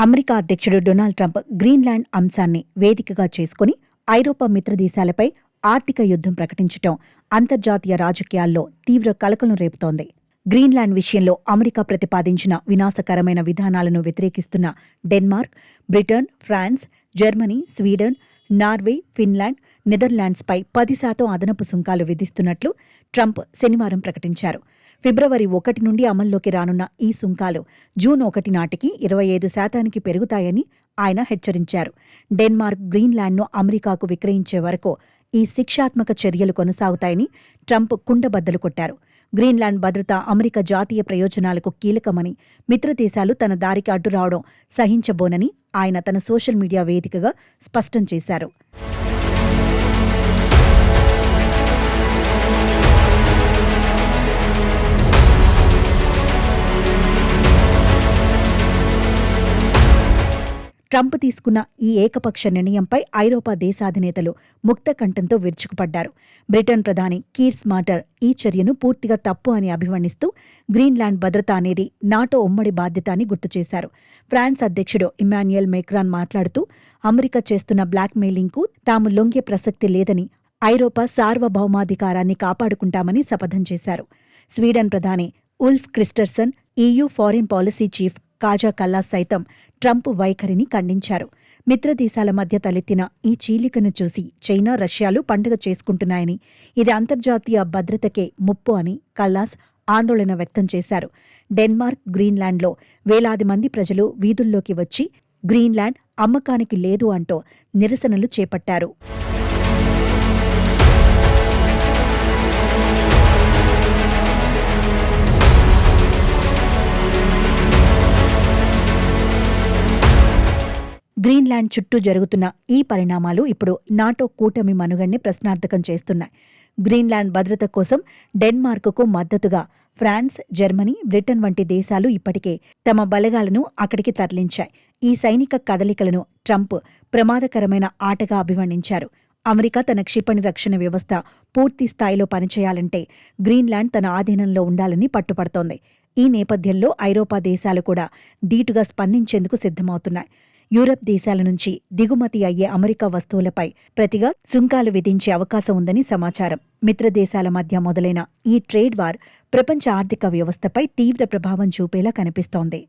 America అధ్యక్షుడు Donald Trump Greenland అంశాన్ని వేదికగా చేసుకుని ఐరోపా మిత్రదేశాలపై ఆర్థిక యుద్ధం ప్రకటించటం అంతర్జాతీయ రాజకీయాల్లో తీవ్ర కలకలం రేపుతోంది. గ్రీన్లాండ్ విషయంలో అమెరికా ప్రతిపాదించిన వినాశకరమైన విధానాలను వ్యతిరేకిస్తున్న Denmark, Britain, France, Germany, Sweden, Norway, Finland, నెదర్లాండ్స్పై 10% అదనపు సుంకాలు విధిస్తున్నట్లు ట్రంప్ శనివారం ప్రకటించారు. ఫిబ్రవరి 1 నుండి అమల్లోకి రానున్న ఈ సుంకాలు జూన్ 1 నాటికి 25% పెరుగుతాయని ఆయన హెచ్చరించారు. డెన్మార్క్ గ్రీన్లాండ్ను అమెరికాకు విక్రయించే వరకు ఈ శిక్షాత్మక చర్యలు కొనసాగుతాయని ట్రంప్ కుండబద్దలు కొట్టారు. గ్రీన్లాండ్ భద్రత అమెరికా జాతీయ ప్రయోజనాలకు కీలకమని, మిత్రదేశాలు తన దారికి అడ్డురావడం సహించబోనని ఆయన తన సోషల్ మీడియా వేదికగా స్పష్టం చేశారు. ట్రంప్ తీసుకున్న ఈ ఏకపక్ష నిర్ణయంపై ఐరోపా దేశాధినేతలు ముక్త కంఠంతో విరుచుకుపడ్డారు. బ్రిటన్ ప్రధాని కీర్ స్మార్టర్ ఈ చర్యను పూర్తిగా తప్పు అని అభివర్ణిస్తూ గ్రీన్లాండ్ భద్రత అనేది నాటో ఉమ్మడి బాధ్యత అని గుర్తుచేశారు. ఫ్రాన్స్ అధ్యక్షుడు ఇమాన్యుయల్ మేక్రాన్ మాట్లాడుతూ అమెరికా చేస్తున్న బ్లాక్మెయిలింగ్కు తాము లొంగే ప్రసక్తి లేదని, ఐరోపా సార్వభౌమాధికారాన్ని కాపాడుకుంటామని శపథం చేశారు. స్వీడన్ ప్రధాని Ulf Kristersson, EU foreign policy chief Kaja Kallas సైతం ట్రంప్ వైఖరిని ఖండించారు. మిత్రదేశాల మధ్య తలెత్తిన ఈ చీలికను చూసి చైనా, రష్యాలు పండుగ చేసుకుంటున్నాయని, ఇది అంతర్జాతీయ భద్రతకే ముప్పు అని కల్లాస్ ఆందోళన వ్యక్తం చేశారు. డెన్మార్క్, గ్రీన్లాండ్లో వేలాది మంది ప్రజలు వీధుల్లోకి వచ్చి గ్రీన్లాండ్ అమ్మకానికి లేదు అంటూ నిరసనలు చేపట్టారు. గ్రీన్లాండ్ చుట్టూ జరుగుతున్న ఈ పరిణామాలు ఇప్పుడు నాటో కూటమి మనుగడ్ని ప్రశ్నార్థకం చేస్తున్నాయి. గ్రీన్లాండ్ భద్రత కోసం డెన్మార్కుకు మద్దతుగా ఫ్రాన్స్, జర్మనీ, బ్రిటన్ వంటి దేశాలు ఇప్పటికే తమ బలగాలను అక్కడికి తరలించాయి. ఈ సైనిక కదలికలను ట్రంప్ ప్రమాదకరమైన ఆటగా అభివర్ణించారు. అమెరికా తన క్షిపణి రక్షణ వ్యవస్థ పూర్తి స్థాయిలో పనిచేయాలంటే గ్రీన్లాండ్ తన ఆధీనంలో ఉండాలని పట్టుపడుతోంది. ఈ నేపథ్యంలో ఐరోపా దేశాలు కూడా ధీటుగా స్పందించేందుకు సిద్ధమవుతున్నాయి. యూరప్ దేశాల నుంచి దిగుమతి అయ్యే అమెరికా వస్తువులపై ప్రతిగా సుంకాలు విధించే అవకాశం ఉందని సమాచారం. మిత్రదేశాల మధ్య మొదలైన ఈ ట్రేడ్ వార్ ప్రపంచ ఆర్థిక వ్యవస్థపై తీవ్ర ప్రభావం చూపేలా కనిపిస్తోంది.